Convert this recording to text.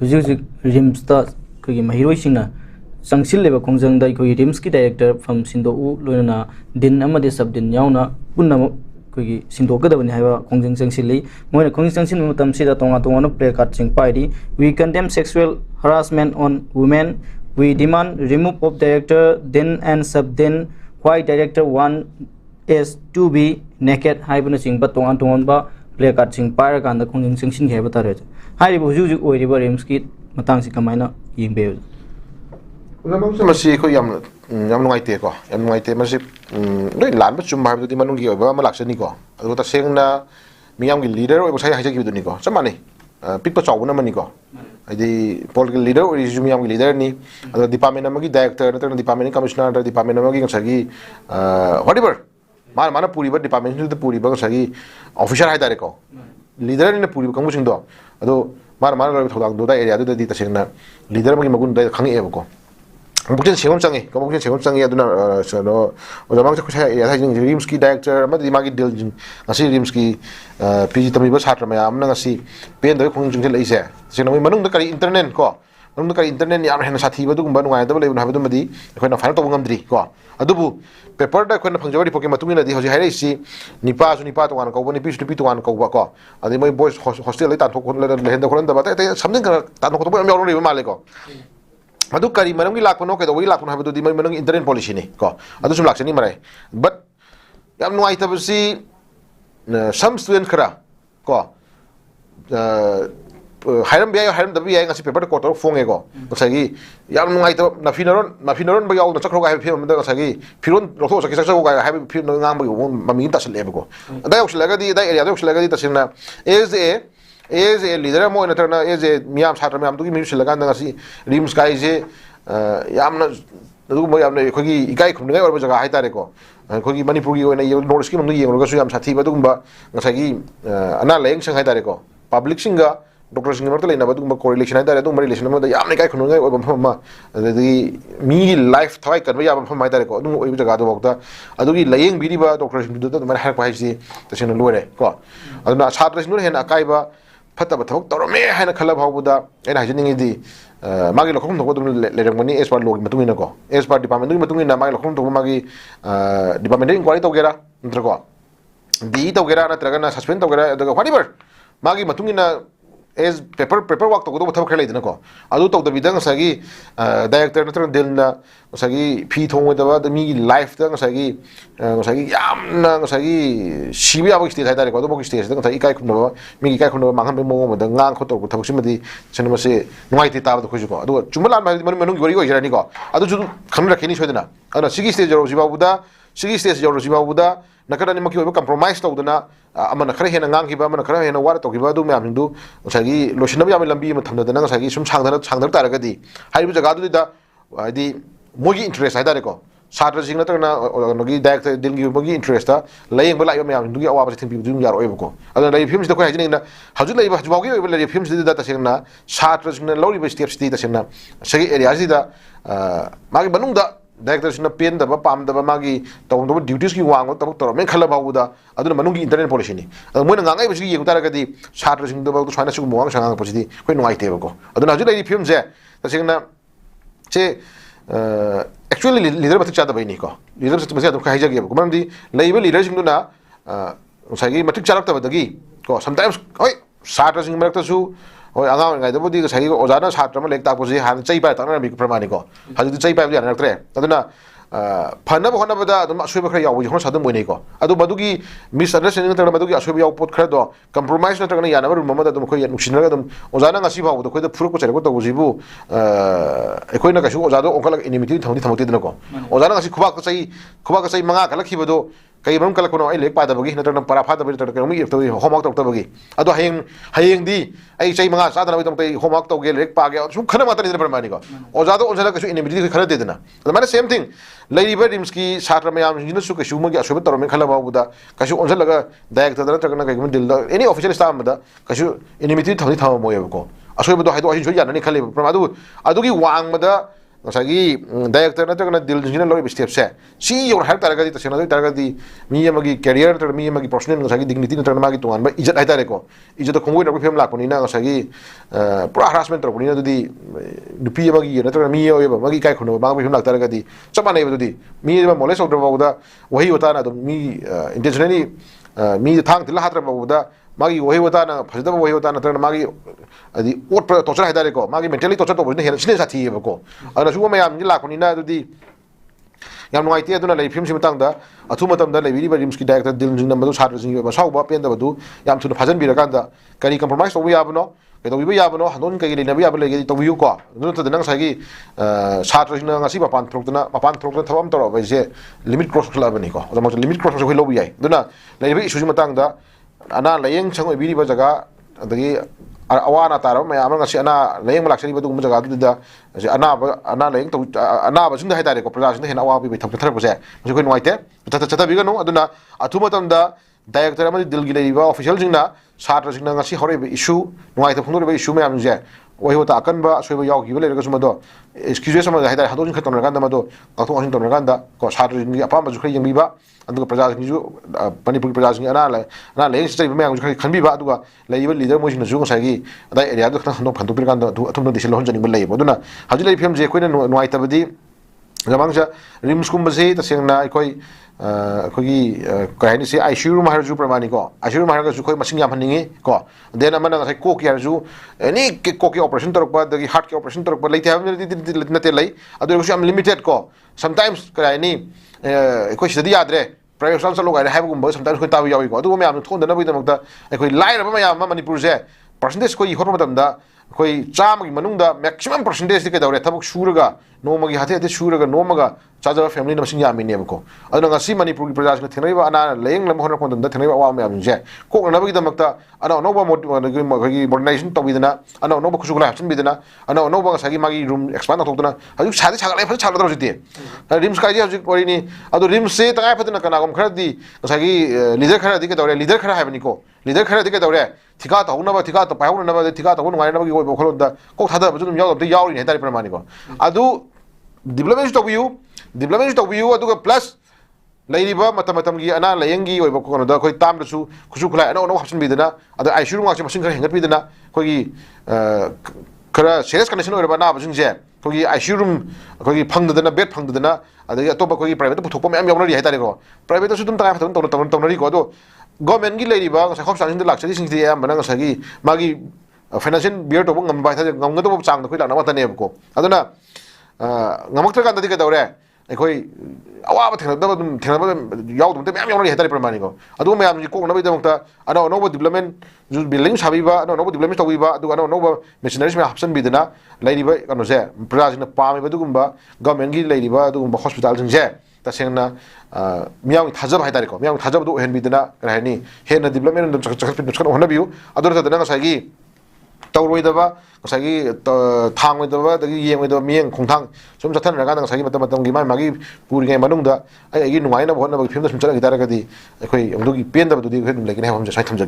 Huzik Rimsta Kugi Mahiro Singna Sangsil Leva Kongjang da Kugi Rimski director from Sindo U Luna Din Amade Subdin Yauna Punna Kugi Sindo Gadavani Hava Kongjang Sangsili Moina Kongjang Sin Mutam Sida Tonga Tonga play catching party. We condemn sexual harassment on women. We demand remove of director Din and Subdin. Why director one is to be naked Hibana Sing but Tonga Tonga play catching park and the Kongjang Sing Havatare. Hi, Buzu or River Rimski Matansi Kamina in Bale. Masi ko yam ngaite ko yam ngaite masi doi lan ba chum ba di manung gi ba ma laksani ko adu ta seng na miyam gi leader o sai ha gi du ni ko chamani pik pa chaw na mani ko ai political leader o ju miyam gi leader ni adu department ma gi director na department commissioner na department ma gi sagi whatever mana puri ba department ni puri ba sagi officer hai dare ko leader ni puri ka mu sing do adu mana thodak do da area do di ta seng na leader ma gi magun da khangi e ko Mungkin sekomcangi, mungkin sekomcangi aduna so ojamang se kusa ya thajing rimski director amadi magi deal jing asi rimski pg tami ba satra mayam na ngasi pen doi khong jing lai se sena manung da kari internet ko manung da kari internet yam hena sathi ba dum ba ngai da leibun habadu madi khoina final to ngamdri ko adubu paper da khoina phangjawari poke matungina di hoji hairei si nipa to wan ko boni pi su pi to wan ko ba ko adi moi boys hostel lai tan thok le hen da kholan da ba ta samjing ka tan thok to ba am yaw ri ba male ko Madu kari manung gi lakno ke do wi lakno habadu di manung internet policy ni ko adu sum laksani marai but yam nuai tabsi some student khara ko hairam dabi ai ngasi paper ko to fonge ko sagi yam nuai tab na finaron ba yaw na chakro ga phim da sagi firon rotho sagi saksa ga ha phim ngam ba mami ta sele ko da yaw selaga di da area da selaga di tasina is a leader mo na terna is a miyam satra miyam tu ki mi selaga na ngasi rim sky je yamna du mo yamna khogi ikai khum ngai or ba jaga hai tare ko khogi manipur gi oina yo north ki mum yeng ro ga su yam sathi ba dum ba ngasagi ana leng sang hai tare ko public singa doctor singa marta leina ba dum ba correlation hai tare dum relation ma da yamna ikai khum ngai or ba ma di mi life thai kan ba yam pham hai tare ko dum oi jaga do bokta adu gi layeng bi ri ba doctor singa da ma har pa hai si ta sin lore ko aduna satra sinur hen akai ba Fataba Tok Torome Hana Kalabuda and Hajini di Magi Lokum to Lermani as per Log Matumino, as per Department Matumina, Magi Lokum to Magi Department inquiry to Gera, Trago. The Togera, Tragana, suspend Togera, whatever. Magi Matumina is paper work to go to Kalako. I do talk the Vidang Sagi, director Dilna, Sagi, Pete with the me life, Sagi, Yam, Sagi, Shibia State, I got the book stage, the Ikai, Miki Kakuno, Mahamo, the Nankoto, Takusimati, Cinema say, Noiti Tav the Kujuko. Do Jumala, Manu, Janico. I do come like any Swedena. And a Sigi stage of Zibabuda, Sigi stage of Zibabuda, Nakana compromise to the Amana Karahan and Nankiba, Manakara and water to Givadu Mamdu, Sagi, Loshinabi Lambi, Matana Sagi, some Sandra Taragadi. How was a gadu the Mugi interest, I go. Satra Signaturna or Nogi director didn't give Mugi interest, laying Balay Mam, do your opposite people doing your Oebuko. Other than him the question, how do you labor Jogi, him did that Sina, Satra Signa, Lori steps Tita Sina, Sagi Eliazida, Magi Banunda. Directors in a pen the Pam the Magi, the duties you want, Dr. Menkalabuda, I don't know Manungi internet policy. And when I was you Taragadi, Charters in the world to China Sumo, Shanghai Positi, when I take go. I don't know how you films there. The Signa say actually leader of the Nico. Leaders to Mazet of Kajago. Commandi, label leaders in Duna, Sagi, Matic character of the Gi. Sometimes, Charters in Mercasu. Or allowing I don't say Ozana Satrama like that was a hand say by Tanamic Pramanico. How did you say by the other three? I don't know. Panama Honavada, the Masubaka, which was Adam Winico. Adu Madugi, misunderstanding the Madugi, Asubia put credo, compromise not only another moment that the Muxinadam, Ozana Siva, the Purpose, was Zibu, Equina Cashu, Ozado, Okala, inimity, Tony Tamotino. Ozana Kubaka say Manga, Kibodo. Kayam Kalakono, I by the Buggy, Nathan Parapata, if the home out of the Buggy. I do hang the I say Manga, Saturday with the home out of Gillick Pag, who come out in the Permanico. Ozado Ozaka in immediately Canadina. The man, same thing. Lady Bedimski, Satramayam, Yunusuka, Shumagi, Asubita, Kalabauda, Cashu Onzalaga, Director, any official stamina, Cashu, inimity Tony Town Moyako. Asuba, I do Yan, any Kalib from Adu, Adugi Wang, Mada. Director नत्रगना दिलजिना लौरिब steps सी योर हाइर तारगदी तसेना तारगदी मी अमगी कैरियर नत्र मी अमगी पर्सनल डिग्निटी नत्र मागी तोंगान इज्जत हाइतारेको इज्जत खोंगोय नरको फेम लाकोनिना पुरा हरासमेंट तरकोनिना दुदी नुपी अमगी नत्र मी ओयबा मगी काय खुनो मागी फेम लाक्तारगदी चमाने दुदी मी मोलेस ओद्रबाउदा वही होता ना मी इंटेंशनली मी थांग तिला हात्र बाउदा मागी वही होता ना फजदब वही होता नत्र मागी अदि ओट टोचर हाइतारेको मागी मेंटली टोचर तोबने हेन सिने साथीबको अना सुगो मयाम नि लाकोनिना दुदी याम नुआइते अदुना लै फिल्म सिमतांगदा अथु मतमदा लेबिरिबा रिम्स की डायरेक्टर दिलजिन नंबदो सारजिंग बसाउबा पेंदबदु याम थुना फजन बिरकांदा करी कंप्रोमाइज तोबु याबनो केदोबिबा याबनो हनोन कई लेनबा याब लेगे तोबियु को दुन तद नंग सागी सारजिंग ngasi mapan थ्रोकना थबम तरो बैसे लिमिट क्रॉस खलाबनि को अदम लिमिट क्रॉस होय लोबु याय दुना लेबि इशु सिमतांगदा अना लयंग संग बिरिबा जगा अदगी अवाना तारो मैम अना लयंग लाक्सरी जगह अना लयंग अनाब सिंह है प्रजा सिंह हेन अवाबी थरपसे कोई नुआइते चतबीगनु अदुना अथुमतमदा डायरेक्टर दिल की ऑफिशियल जिंगना सात्र जिंगना ngasi हरेब इशू नुआइते फुंदोरेब इशू मैम जे वही होता अकनबा सोइबा यावगिबा लेरगसु मदो एक्सक्यूजेस सम हाइदा हदोजिन खतमरगांदा मदो काथो असिन तमरगांदा को सात्र जिंगी अपाम जु खै यंगबिबा अदुगा प्रजा जिंगी मणिपुर प्रजा जिंगी अना लेंग स्टेट मैम जु खै खनबिबा अदुगा लेइबा लीडर मोजिन जु ngसागी अदा एरिया दु खन हनो फंदो पिरगांदा अथुम दिसिल होनजनिंग लेइबो अदुना हजि लेइ फिल्म जे कोइना नुआइतबदी जमांगसा रिम्स कुंबसे तसेंगना अखोई अखोगी कहनि से आईसीयू रूम हारजु प्रमाणिको आईसीयू रूम हारगसु खोई मसिंग याम हनिंगे को देन अमना ngसाई कोक यारजु एनी कोक के ऑपरेशन तरकबा दगी हार्ट के ऑपरेशन तरकबा लेते हाब नते लई अदुगसु याम लिमिटेड को समटाइम्स कहनि अखोई सिदि याद्रे प्राइवेट हॉस्पिटल चलो गाय हाइबगुंबा समटाइम्स खोई ताबि याविको अदुगो मैम थोंदनबि दमकता अखोई लाइरबा मैम मणिपुर जे परसेंटेज कोई होर मतमदा कोई चाम की मनुंगदा मैक्सिमम परसेंटेज कदौरे थबक सूरगा नोमगी हाथे हाथे सूरगा नोमगा चाजब फैमिली नमसिंग यामिनेबको अदुना ngasi मणिपुर की प्रजा थेनैबा अना लेंग लम होन कोंदम थेनैबा अवा मैम जे कोकनबगी दमकता अना अनोबा मॉडर्नाइजेशन तबिदना अना अनोबा खुसुगला हसन बिदना अना अनोबा ngसागी मागी रूम एक्सपांड तोदना हजु सादे सागले फस छालदरो जिते रिम्स काजी हजु ओरिनी अदु रिम्स से तगाय फदना कनागम खरदी ngसागी लीडर खरदी कदौरे लीडर खर हाइबनिको लीडर खरदी कदौरे थिका तौनबा थिका त पाहुनबा थिका तौन वाइनबगी ओइ बखलोदा को थादा बजु यावदम यावरि हेतारि प्रमाणिको अदु development तौबियु अदुगा प्लस लैरिबा मतम की अना लयंगी ओइबा कोनदा खोई तामदसु खुसु खुलाय अनो अनो हप्सन बिदना अद आईसीयू माक्से मसिंग खर हेंगत बिदना खोई खरा सीरियस कंडीशन ओइबा ना बजिंग जे खोई आईसीयू रूम खोई फंगदना बेड फंगदना अदगी अतोबा खोई प्राइवेट पुथोपा मैम यावनरी हाइतारेको प्राइवेट सु तुम तगाय फतन तौनरी को अदो गवर्नमेंट की लैरिबा हॉस्पिटल सिंग लाक्सरी सिंग दे याम बना ngसागी मागी फाइनेंशियल बियर तो ngam bai tha ngamgado chang खोई लाना मतनेबको अदुना ngamaktrakandadi kadawre अखोई अवाब थेनब यावदम मैम यावनरी हेतारि प्रमाणिको अदु मैम कोकनबि दमकता अनो अनोबा डेवलपमेंट जु बिल्डिंग साबिबा अनो अनोबा डेवलपमेंट तौबिबा अदु अनो अनोबा मेशिनरीज में हप्सन बिदना लैरिबा कनोसे प्रजाजिन पामेबा दुगुंबा गवर्नमेंट की लैरिबा दुगुंबा हॉस्पिटल जिंजे तसेंगना मियाव थाजब हाइतारिको मियाव थाजब दु हेन बिदना कहनि हेन डेवलपमेंट चखन होनबियु अदु तदना ngसागी तौरोइदबा ngसागी थांगोइदबा दगी येंगोइदबा मियें खोंथांग सुम चथनरगा ngसागी मतम की मागी पुरिगे मनुंगदा आई नुवाइना होनबा फिल्म सुम चलगी तारगदी अखोई अमदुगी पेंदबदुदी खै लेकिन हम जे साइ थमजगी।